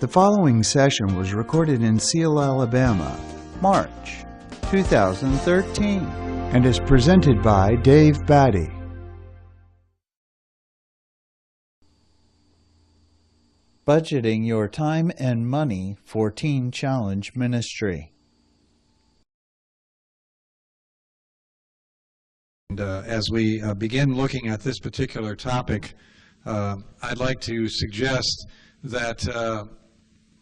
The following session was recorded in Seal, Alabama, March 2013, and is presented by Dave Batty. Budgeting your time and money for Teen Challenge Ministry. And as we begin looking at this particular topic, I'd like to suggest that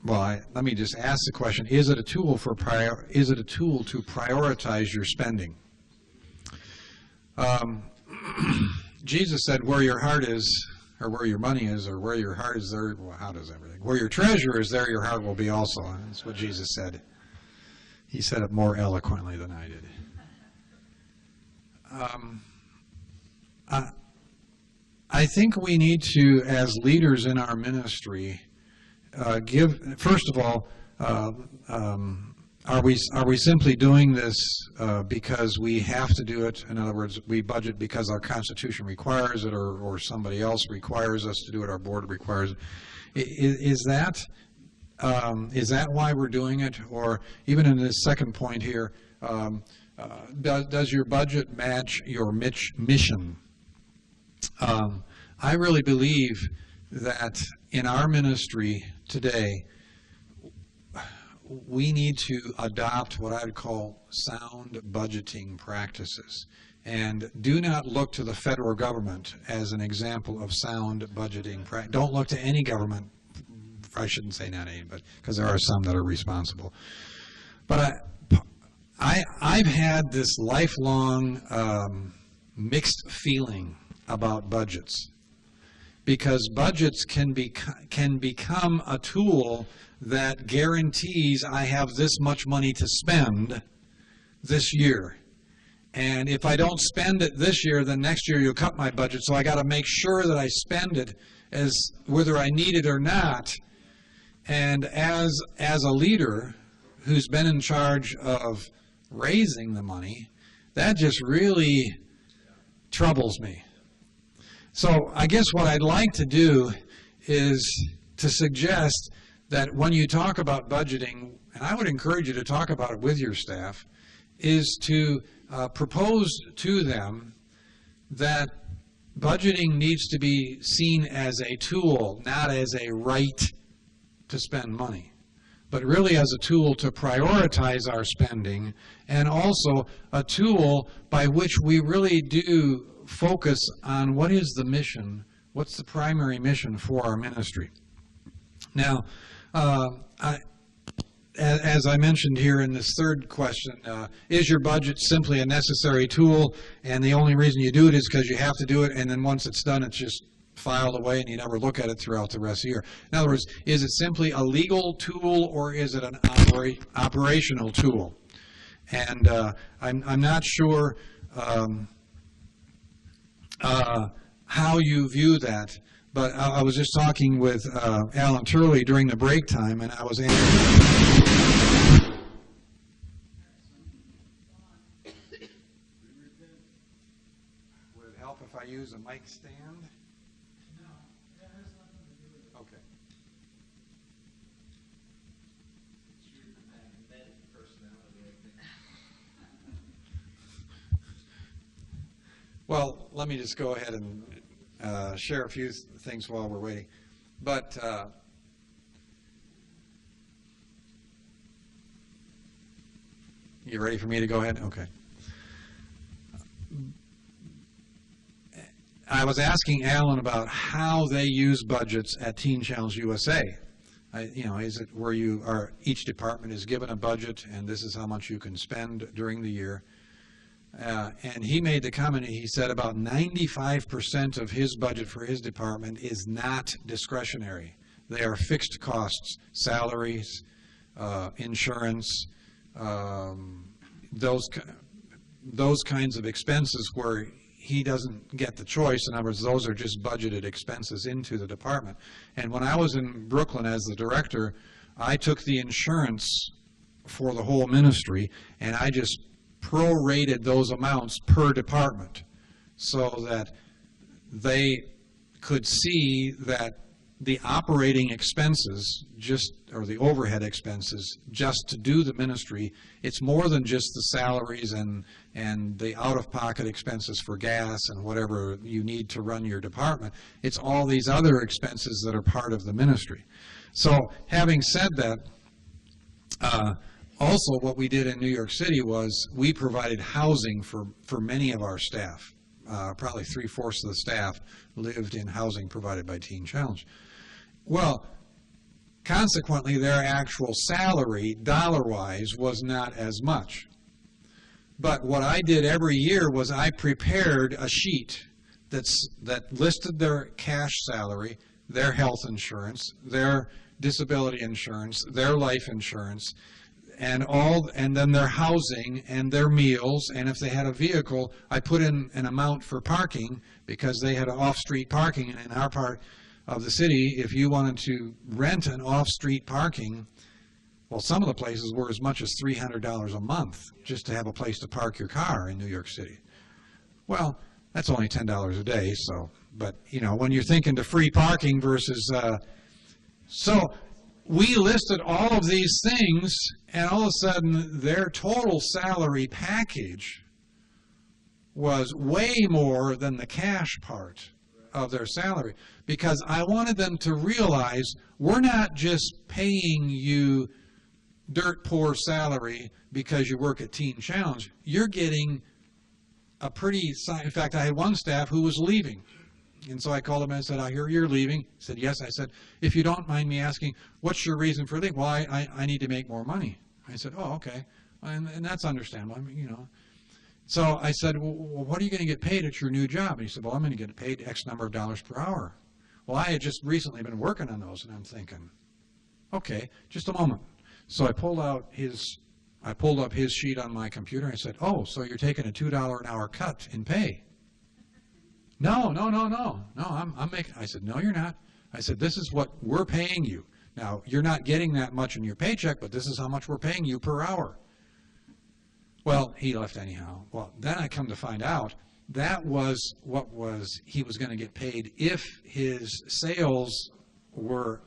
let me just ask the question: is it a tool to prioritize your spending? Jesus said, "Where your heart is, or where your money is, or where your heart is, there." Well, how does everything? Where your treasure is, there your heart will be also. That's what Jesus said. He said it more eloquently than I did. I think we need to, as leaders in our ministry, first of all, are we simply doing this because we have to do it? In other words, we budget because our Constitution requires it, or somebody else requires us to do it, our board requires it. Is that why we're doing it? Or even in this second point here, does your budget match your mission? I really believe that in our ministry today, we need to adopt what I would call sound budgeting practices. And do not look to the federal government as an example of sound budgeting practice. Don't look to any government. I shouldn't say not any, but because there are some that are responsible. But I've had this lifelong mixed feeling about budgets, because budgets can become a tool that guarantees I have this much money to spend this year. And if I don't spend it this year, then next year you'll cut my budget. So I got to make sure that I spend it as whether I need it or not. And as a leader who's been in charge of raising the money, that just really troubles me. So I guess what I'd like to do is to suggest that when you talk about budgeting, and I would encourage you to talk about it with your staff, is to propose to them that budgeting needs to be seen as a tool, not as a right to spend money, but really as a tool to prioritize our spending, and also a tool by which we really do focus on what is the mission, what's the primary mission for our ministry. Now, as I mentioned here in this third question, is your budget simply a necessary tool, and the only reason you do it is because you have to do it, and then once it's done, it's just filed away and you never look at it throughout the rest of the year? In other words, is it simply a legal tool, or is it an operational tool? And I'm not sure how you view that. But I was just talking with Alan Turley during the break time, and I was answering. Would it help if I use a mic stand? No, that has nothing to do with it. Okay. Well, let me just go ahead and share a few things while we're waiting. But you ready for me to go ahead? Okay. I was asking Alan about how they use budgets at Teen Challenge USA. Is it where each department is given a budget, and this is how much you can spend during the year? And he made the comment, he said about 95% of his budget for his department is not discretionary. They are fixed costs, salaries, insurance, those kinds of expenses where he doesn't get the choice. In other words, those are just budgeted expenses into the department. And when I was in Brooklyn as the director, I took the insurance for the whole ministry, and I just prorated those amounts per department so that they could see that the operating expenses, or the overhead expenses, just to do the ministry, it's more than just the salaries and the out-of-pocket expenses for gas and whatever you need to run your department. It's all these other expenses that are part of the ministry. So having said that, also what we did in New York City was we provided housing for many of our staff. Probably 3/4 of the staff lived in housing provided by Teen Challenge. Well, consequently, their actual salary, dollar-wise, was not as much. But what I did every year was I prepared a sheet that listed their cash salary, their health insurance, their disability insurance, their life insurance, and then their housing and their meals, and if they had a vehicle, I put in an amount for parking because they had off-street parking, and in our part of the city, if you wanted to rent an off-street parking, well, some of the places were as much as $300 a month just to have a place to park your car in New York City. Well, that's only $10 a day, so, but, you know, when you're thinking to free parking versus, so we listed all of these things, and all of a sudden their total salary package was way more than the cash part of their salary, because I wanted them to realize we're not just paying you dirt poor salary because you work at Teen Challenge. You're getting a pretty, in fact, I had one staff who was leaving. And so I called him and I said, I hear you're leaving. He said, yes. I said, if you don't mind me asking, what's your reason for leaving? Well, I need to make more money. I said, oh, okay. And that's understandable. I mean, you know. So I said, well, what are you going to get paid at your new job? And he said, well, I'm going to get paid X number of dollars per hour. Well, I had just recently been working on those, and I'm thinking, okay, just a moment. So I pulled up his sheet on my computer, and I said, oh, so you're taking a $2 an hour cut in pay? No, I'm making, I said, no, you're not. I said, this is what we're paying you. Now, you're not getting that much in your paycheck, but this is how much we're paying you per hour. Well, he left anyhow. Well, then I come to find out that was what he was going to get paid if his sales were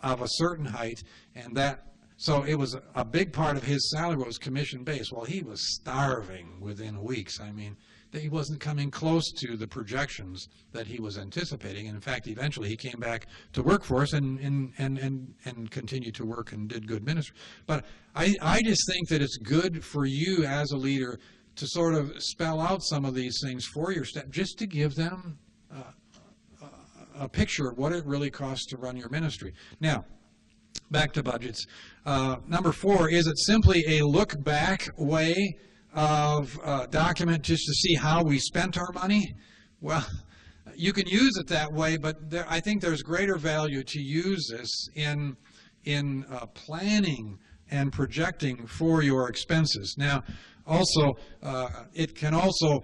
of a certain height, and so it was a big part of his salary was commission based. Well, he was starving within weeks. I mean, he wasn't coming close to the projections that he was anticipating. And in fact, eventually he came back to work for us and continued to work and did good ministry. But I just think that it's good for you as a leader to sort of spell out some of these things for your staff, just to give them a picture of what it really costs to run your ministry. Now, back to budgets. Number 4, is it simply a look back way of document just to see how we spent our money? Well, you can use it that way, but I think there's greater value to use this in planning and projecting for your expenses. Now, also, it can also,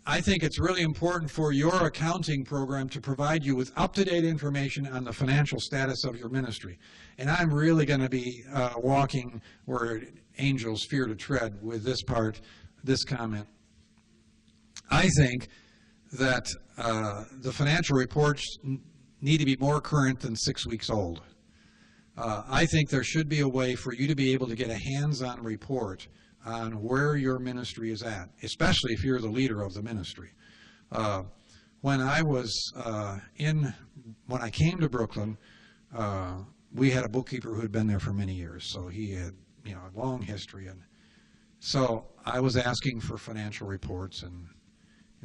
I think it's really important for your accounting program to provide you with up-to-date information on the financial status of your ministry. And I'm really going to be walking where angels fear to tread with this part, this comment. I think that the financial reports need to be more current than 6 weeks old. I think there should be a way for you to be able to get a hands-on report on where your ministry is at, especially if you're the leader of the ministry. When I came to Brooklyn, we had a bookkeeper who had been there for many years, so he had, you know, a long history, and so I was asking for financial reports, and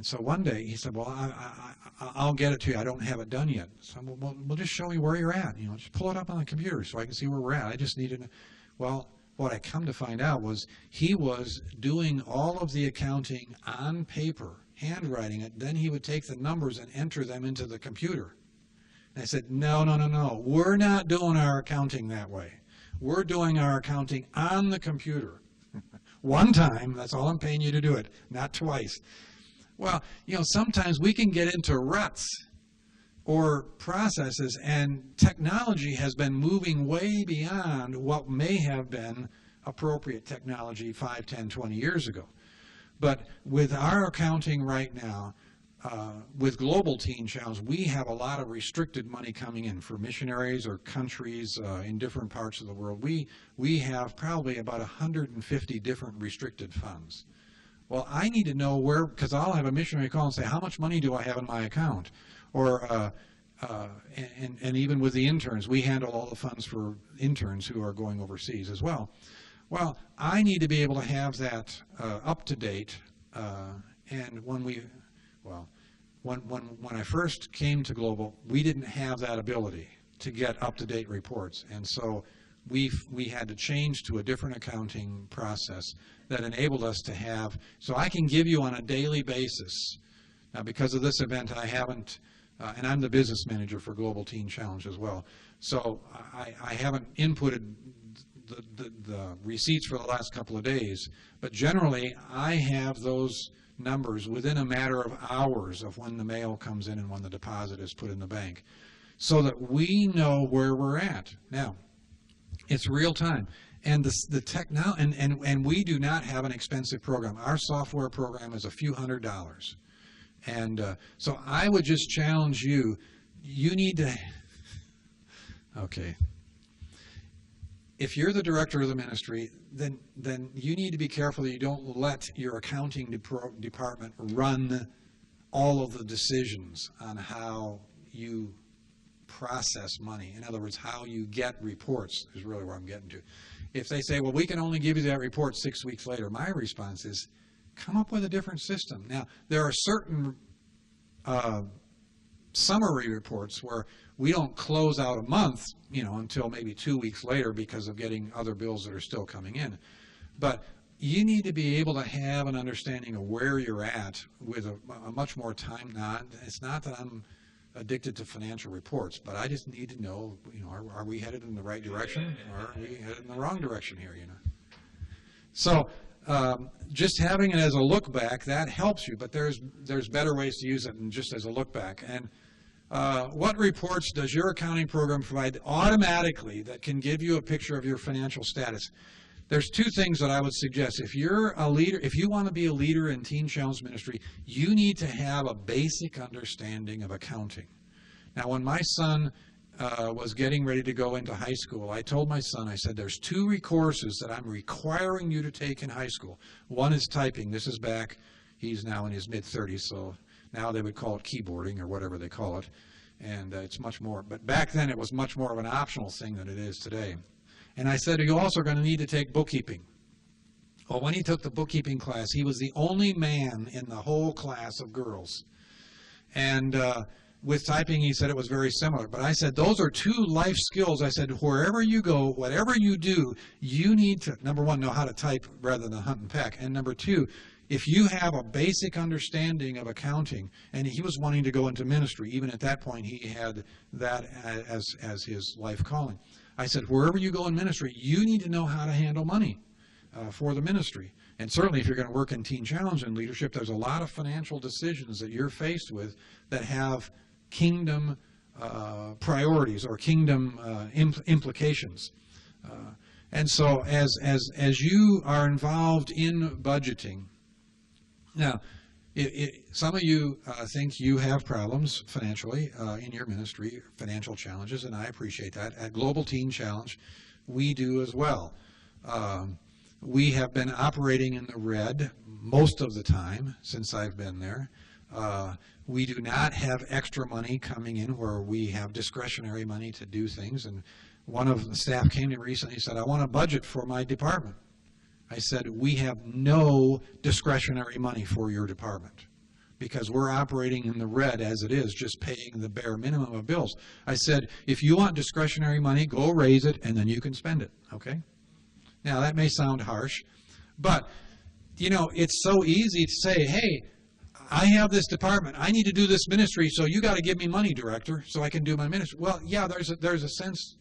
so one day he said, well, I'll get it to you. I don't have it done yet. So well, just show me where you're at. You know, just pull it up on the computer so I can see where we're at. I just need to. Well, what I come to find out was he was doing all of the accounting on paper, handwriting it. Then he would take the numbers and enter them into the computer. And I said, no. We're not doing our accounting that way. We're doing our accounting on the computer. One time, that's all I'm paying you to do it, not twice. Well, you know, sometimes we can get into ruts or processes, and technology has been moving way beyond what may have been appropriate technology 5, 10, 20 years ago. But with our accounting right now, with Global Teen Challenge, we have a lot of restricted money coming in for missionaries or countries in different parts of the world. We have probably about 150 different restricted funds. Well, I need to know where, because I'll have a missionary call and say, how much money do I have in my account? Or, and even with the interns, we handle all the funds for interns who are going overseas as well. Well, I need to be able to have that up to date. And when I first came to Global, we didn't have that ability to get up-to-date reports, and so we had to change to a different accounting process that enabled us to have. So I can give you on a daily basis. Now, because of this event, I haven't, and I'm the business manager for Global Teen Challenge as well. So I haven't inputted the receipts for the last couple of days, but generally I have those numbers within a matter of hours of when the mail comes in and when the deposit is put in the bank, so that we know where we're at. Now, it's real time, and the tech now, and we do not have an expensive program. Our software program is a few $100s, and so I would just challenge you. You need to. Okay. If you're the director of the ministry, then you need to be careful that you don't let your accounting department run all of the decisions on how you process money. In other words, how you get reports is really where I'm getting to. If they say, well, we can only give you that report 6 weeks later, my response is, come up with a different system. Now, there are certain summary reports where we don't close out a month, until maybe 2 weeks later because of getting other bills that are still coming in. But you need to be able to have an understanding of where you're at with a much more time. Now, it's not that I'm addicted to financial reports, but I just need to know, are we headed in the right direction, or are we headed in the wrong direction here, So just having it as a look back, that helps you, but there's better ways to use it than just as a look back. And what reports does your accounting program provide automatically that can give you a picture of your financial status? There's two things that I would suggest. If you're a leader, if you want to be a leader in Teen Challenge Ministry, you need to have a basic understanding of accounting. Now, when my son was getting ready to go into high school, I told my son, I said, there's two courses that I'm requiring you to take in high school. One is typing. This is back, he's now in his mid-30s, so now they would call it keyboarding or whatever they call it, and it's much more. But back then it was much more of an optional thing than it is today. And I said, you're also going to need to take bookkeeping. Well, when he took the bookkeeping class, he was the only man in the whole class of girls. And with typing, he said it was very similar. But I said, those are two life skills. I said, wherever you go, whatever you do, you need to, number one, know how to type rather than hunt and peck. And number two, if you have a basic understanding of accounting, and he was wanting to go into ministry, even at that point he had that as his life calling. I said, wherever you go in ministry, you need to know how to handle money for the ministry. And certainly if you're going to work in Teen Challenge and leadership, there's a lot of financial decisions that you're faced with that have kingdom priorities or kingdom implications. And so as you are involved in budgeting, now, some of you think you have problems financially in your ministry, financial challenges, and I appreciate that. At Global Teen Challenge, we do as well. We have been operating in the red most of the time since I've been there. We do not have extra money coming in where we have discretionary money to do things. And one of the staff came to me recently and said, I want a budget for my department. I said, we have no discretionary money for your department because we're operating in the red as it is, just paying the bare minimum of bills. I said, if you want discretionary money, go raise it and then you can spend it, okay? Now, that may sound harsh, but, it's so easy to say, hey, I have this department. I need to do this ministry, so you got to give me money, director, so I can do my ministry. Well, yeah, there's a sense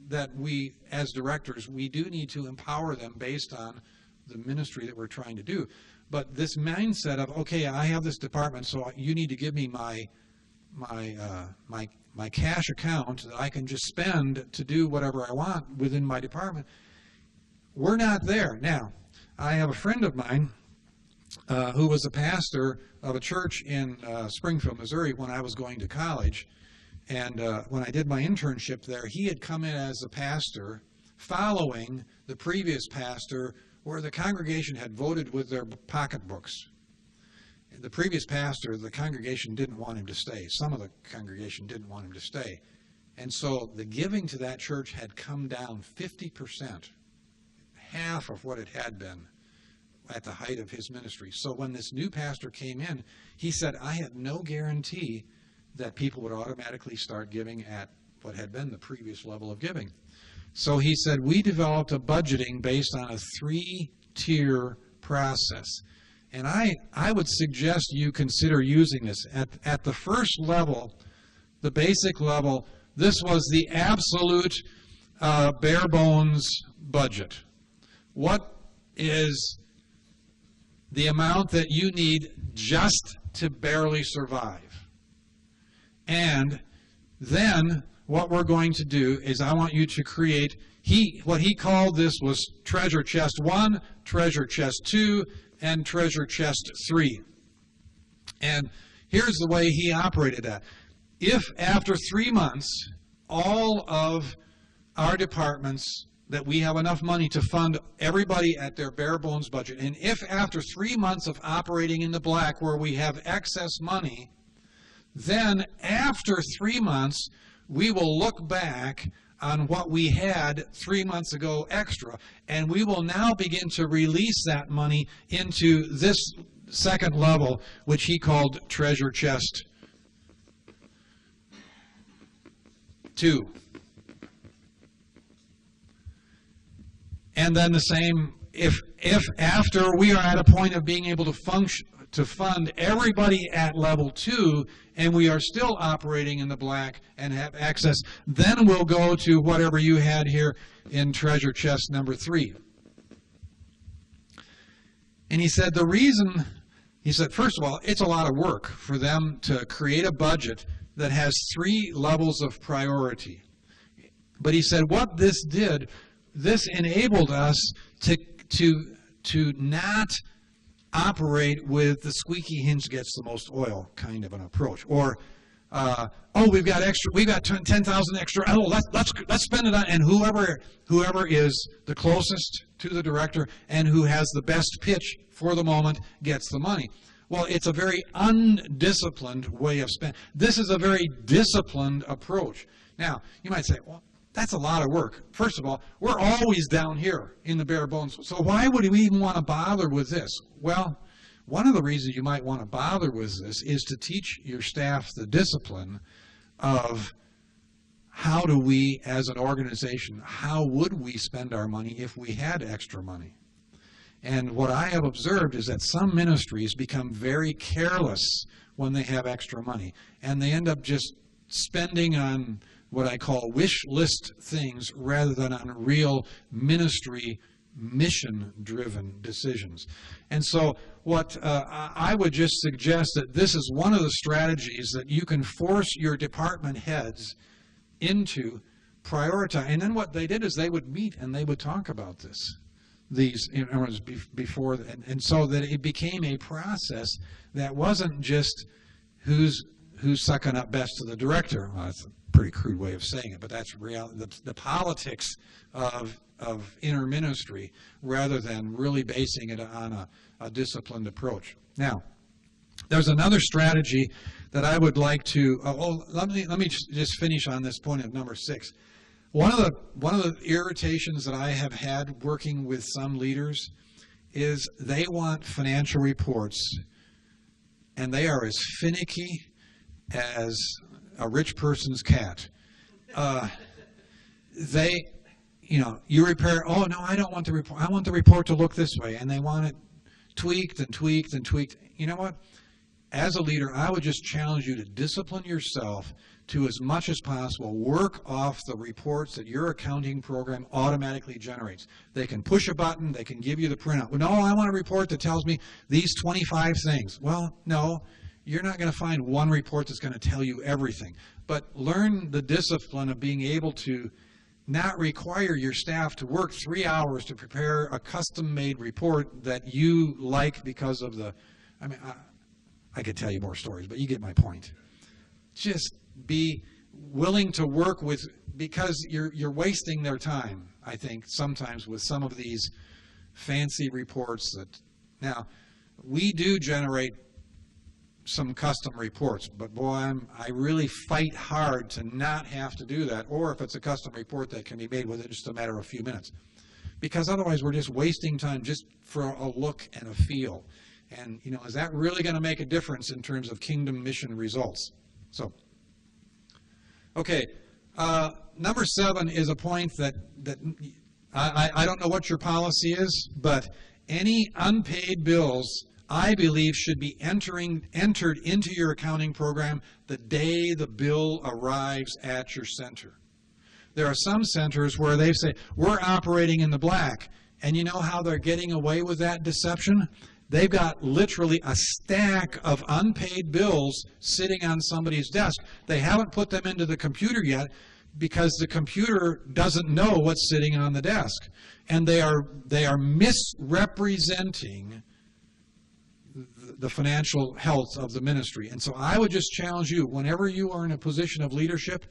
that we, as directors, we do need to empower them based on the ministry that we're trying to do. But this mindset of, okay, I have this department, so you need to give me my cash account that I can just spend to do whatever I want within my department, we're not there. Now, I have a friend of mine who was a pastor of a church in Springfield, Missouri, when I was going to college. And when I did my internship there, he had come in as a pastor following the previous pastor, where the congregation had voted with their pocketbooks. The previous pastor, the congregation didn't want him to stay. Some of the congregation didn't want him to stay. And so the giving to that church had come down 50%, half of what it had been at the height of his ministry. So when this new pastor came in, he said, I had no guarantee that people would automatically start giving at what had been the previous level of giving. So he said, we developed a budgeting based on a 3-tier process. And I would suggest you consider using this. At the first level, the basic level, this was the absolute bare bones budget. What is the amount that you need just to barely survive? And then what we're going to do is I want you to create, what he called this was treasure chest 1, treasure chest 2, and treasure chest 3. And here's the way he operated that. If after 3 months, all of our departments, that we have enough money to fund everybody at their bare bones budget, and if after 3 months of operating in the black where we have excess money, then after 3 months, we will look back on what we had 3 months ago extra, and we will now begin to release that money into this second level, which he called treasure chest 2. And then the same, if after we are at a point of being able to fund everybody at level 2, and we are still operating in the black and have access, then we'll go to whatever you had here in treasure chest number 3. And he said first of all, it's a lot of work for them to create a budget that has 3 levels of priority. But he said what this did, this enabled us to not operate with the squeaky hinge gets the most oil kind of an approach, or we've got 10,000 extra. Oh, let's spend it on, and whoever is the closest to the director and who has the best pitch for the moment gets the money. Well, it's a very undisciplined way of spending. This is a very disciplined approach. Now, you might say, well, that's a lot of work. First of all, we're always down here in the bare bones. So why would we even want to bother with this? Well, one of the reasons you might want to bother with this is to teach your staff the discipline of how do we, as an organization, how would we spend our money if we had extra money? And what I have observed is that some ministries become very careless when they have extra money, and they end up just spending on what I call wish list things rather than on real ministry mission-driven decisions. And so what I would just suggest that this is one of the strategies that you can force your department heads into prioritize. And then what they did is they would meet and they would talk about these before, and so that it became a process that wasn't just who's sucking up best to the director. Well, that's a pretty crude way of saying it, but that's reality. The politics of inner ministry, rather than really basing it on a disciplined approach. Now, there's another strategy that I would like to. Let me just finish on this point of number 6. One of the irritations that I have had working with some leaders is they want financial reports, and they are as finicky as a rich person's cat. You repair, oh no, I don't want the report. I want the report to look this way, and they want it tweaked and tweaked and tweaked. You know what? As a leader, I would just challenge you to discipline yourself to, as much as possible, work off the reports that your accounting program automatically generates. They can push a button, they can give you the printout. No, I want a report that tells me these 25 things. Well, no, you're not going to find one report that's going to tell you everything. But learn the discipline of being able to not require your staff to work 3 hours to prepare a custom-made report that you like because of the, I mean, I could tell you more stories, but you get my point. Just be willing to work with, because you're wasting their time, I think, sometimes with some of these fancy reports that, now, we do generate some custom reports, but boy, I really fight hard to not have to do that, or if it's a custom report that can be made within just a matter of a few minutes. Because otherwise we're just wasting time just for a look and a feel. And, you know, is that really going to make a difference in terms of Kingdom mission results? So, okay, number 7 is a point that I don't know what your policy is, but any unpaid bills, I believe, should be entered into your accounting program the day the bill arrives at your center. There are some centers where they say, we're operating in the black, and you know how they're getting away with that deception? They've got literally a stack of unpaid bills sitting on somebody's desk. They haven't put them into the computer yet because the computer doesn't know what's sitting on the desk. And they are misrepresenting the financial health of the ministry. And so I would just challenge you, whenever you are in a position of leadership,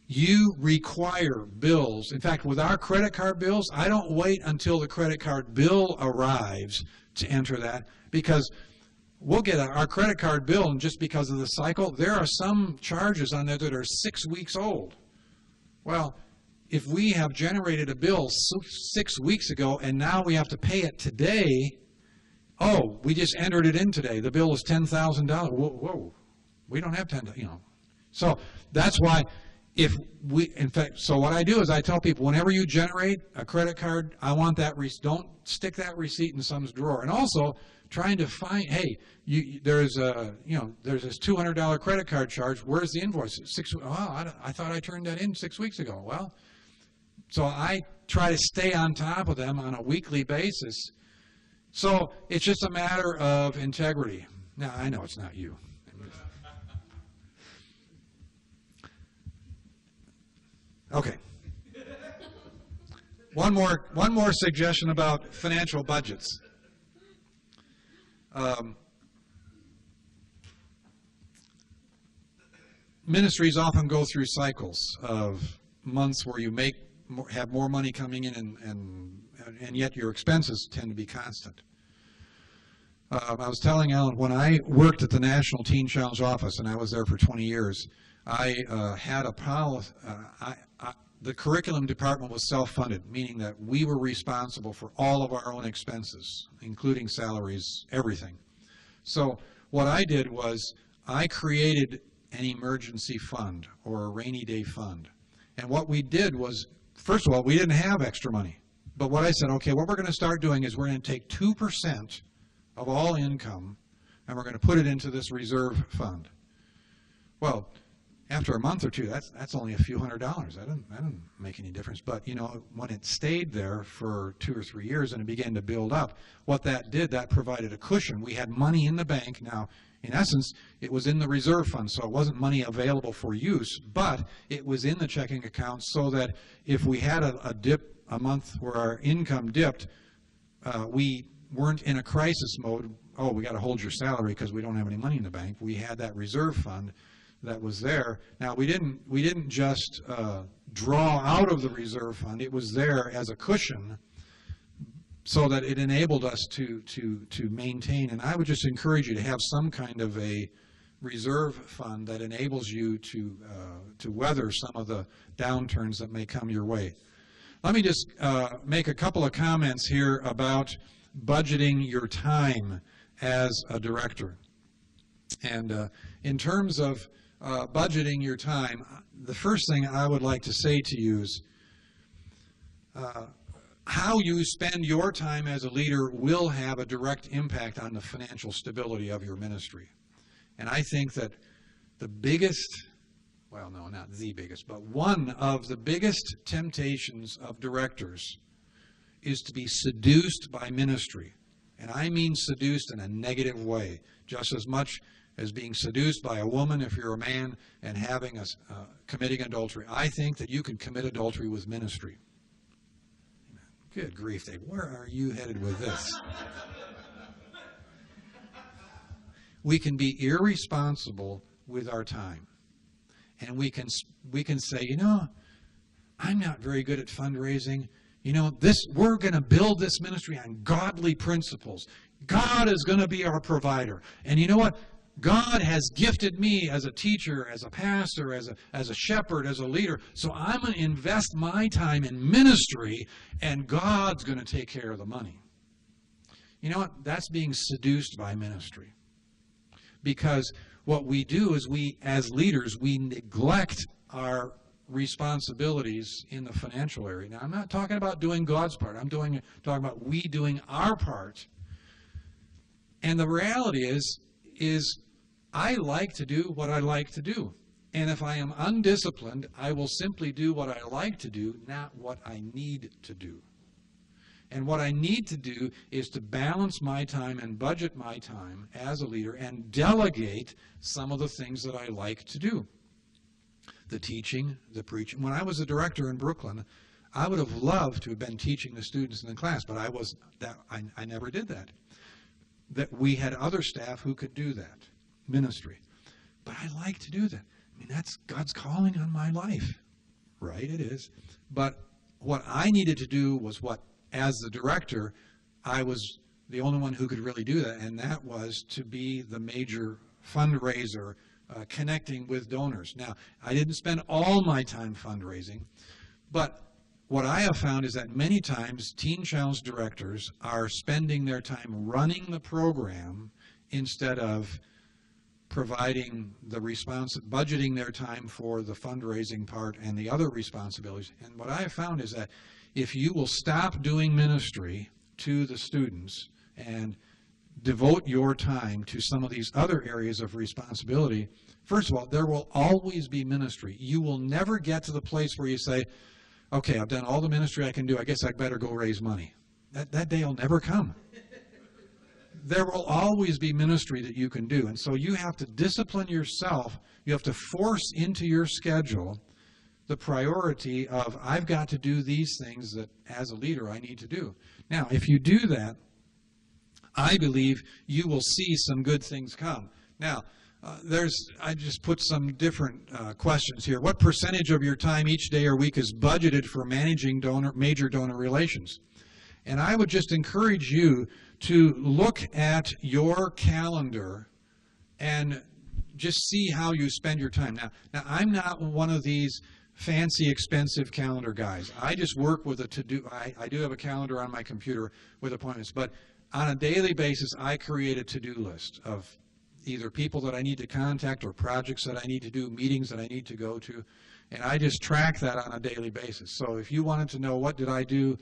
you require bills. In fact, with our credit card bills, I don't wait until the credit card bill arrives to enter that, because we'll get our credit card bill, and just because of the cycle, there are some charges on there that are 6 weeks old. Well, if we have generated a bill 6 weeks ago and now we have to pay it today, oh, we just entered it in today. The bill is $10,000. Whoa, we don't have $10,000, you know. So that's why, if we, in fact, so what I do is I tell people, whenever you generate a credit card, I want that, don't stick that receipt in some drawer. And also, trying to find, hey, there's this $200 credit card charge. Where's the invoice? I thought I turned that in 6 weeks ago. Well, so I try to stay on top of them on a weekly basis. So it's just a matter of integrity. Now, I know it's not you. Okay. One more suggestion about financial budgets. Ministries often go through cycles of months where you have more money coming in, and yet your expenses tend to be constant. I was telling Alan, when I worked at the National Teen Challenge office, and I was there for 20 years, I had a policy. The curriculum department was self-funded, meaning that we were responsible for all of our own expenses, including salaries, everything. So what I did was I created an emergency fund or a rainy day fund. And what we did was, first of all, we didn't have extra money. But what I said, okay, what we're going to start doing is we're going to take 2% of all income and we're going to put it into this reserve fund. Well, after a month or two, that's only a few $100. That didn't make any difference. But, you know, when it stayed there for 2 or 3 years and it began to build up, what that did, that provided a cushion. We had money in the bank. Now, in essence, it was in the reserve fund, so it wasn't money available for use, but it was in the checking account so that if we had a dip, a month where our income dipped, we weren't in a crisis mode. Oh, we got to hold your salary because we don't have any money in the bank. We had that reserve fund that was there. Now, we didn't just draw out of the reserve fund. It was there as a cushion so that it enabled us to maintain. And I would just encourage you to have some kind of a reserve fund that enables you to weather some of the downturns that may come your way. Let me just make a couple of comments here about budgeting your time as a director. And in terms of budgeting your time, the first thing I would like to say to you is how you spend your time as a leader will have a direct impact on the financial stability of your ministry. And I think that the biggest, well, no, not the biggest, but one of the biggest temptations of directors is to be seduced by ministry. And I mean seduced in a negative way, just as much as being seduced by a woman if you're a man and having committing adultery. I think that you can commit adultery with ministry. Good grief, Dave. Where are you headed with this? We can be irresponsible with our time. And we can say, you know, I'm not very good at fundraising. You know, we're going to build this ministry on godly principles. God is going to be our provider. And you know what? God has gifted me as a teacher, as a pastor, as a shepherd, as a leader. So I'm going to invest my time in ministry, and God's going to take care of the money. You know what? That's being seduced by ministry. Because what we do is as leaders, we neglect our responsibilities in the financial area. Now, I'm not talking about doing God's part. I'm talking about we doing our part. And the reality is I like to do what I like to do. And if I am undisciplined, I will simply do what I like to do, not what I need to do. And what I need to do is to balance my time and budget my time as a leader and delegate some of the things that I like to do. The teaching, the preaching. When I was a director in Brooklyn, I would have loved to have been teaching the students in the class, but I never did that. That we had other staff who could do that, ministry. But I like to do that. I mean, that's God's calling on my life, right? It is. But what I needed to do was as the director, I was the only one who could really do that, and that was to be the major fundraiser, connecting with donors. Now, I didn't spend all my time fundraising, but what I have found is that many times Teen Challenge directors are spending their time running the program instead of providing budgeting their time for the fundraising part and the other responsibilities. And what I have found is that if you will stop doing ministry to the students and devote your time to some of these other areas of responsibility, first of all, there will always be ministry. You will never get to the place where you say, okay, I've done all the ministry I can do. I guess I better go raise money. That day will never come. There will always be ministry that you can do. And so you have to discipline yourself. You have to force into your schedule the priority of, I've got to do these things that as a leader I need to do. Now, if you do that, I believe you will see some good things come. Now, I just put some different questions here. What percentage of your time each day or week is budgeted for managing major donor relations? And I would just encourage you to look at your calendar and just see how you spend your time. Now I'm not one of these fancy, expensive calendar guys. I just work with a to-do. I do have a calendar on my computer with appointments, but on a daily basis, I create a to-do list of either people that I need to contact or projects that I need to do, meetings that I need to go to, and I just track that on a daily basis. So if you wanted to know what did I do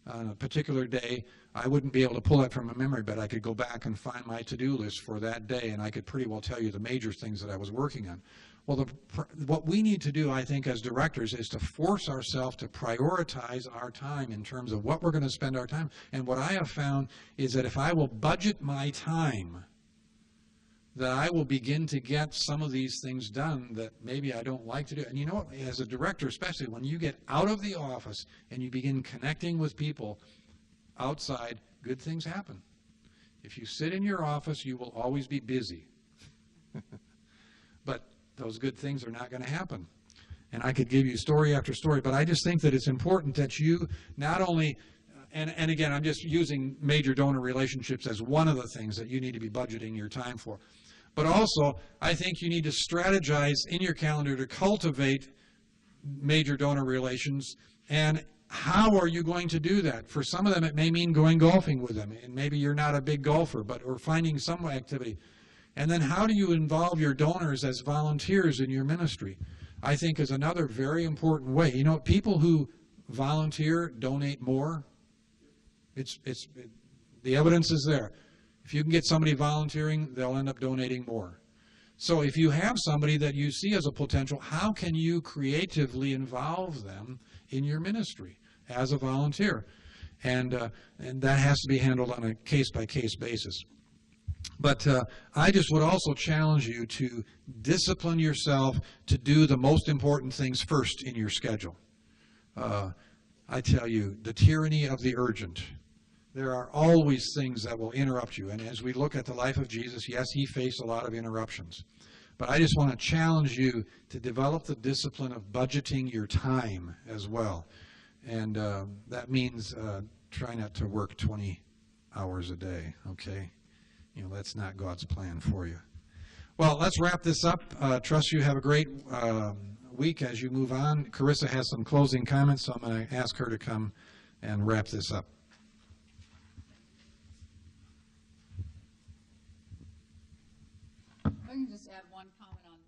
on a particular day, I wouldn't be able to pull that from my memory, but I could go back and find my to-do list for that day, and I could pretty well tell you the major things that I was working on. Well, what we need to do, I think, as directors is to force ourselves to prioritize our time in terms of what we're going to spend our time. And what I have found is that if I will budget my time, that I will begin to get some of these things done that maybe I don't like to do. And you know what, as a director, especially when you get out of the office and you begin connecting with people outside, good things happen. If you sit in your office, you will always be busy. But those good things are not going to happen. And I could give you story after story, but I just think that it's important that you not only, and again, I'm just using major donor relationships as one of the things that you need to be budgeting your time for. But also, I think you need to strategize in your calendar to cultivate major donor relations. And how are you going to do that? For some of them, it may mean going golfing with them. And maybe you're not a big golfer, or finding some activity. And then how do you involve your donors as volunteers in your ministry? I think is another very important way. You know, people who volunteer donate more. The evidence is there. If you can get somebody volunteering, they'll end up donating more. So if you have somebody that you see as a potential, how can you creatively involve them in your ministry as a volunteer? And that has to be handled on a case-by-case basis. But I just would also challenge you to discipline yourself to do the most important things first in your schedule. I tell you, the tyranny of the urgent. There are always things that will interrupt you. And as we look at the life of Jesus, yes, he faced a lot of interruptions. But I just want to challenge you to develop the discipline of budgeting your time as well. And that means try not to work 20 hours a day, okay? You know, that's not God's plan for you. Well, let's wrap this up. Trust you have a great week as you move on. Carissa has some closing comments, so I'm going to ask her to come and wrap this up. I can just add one comment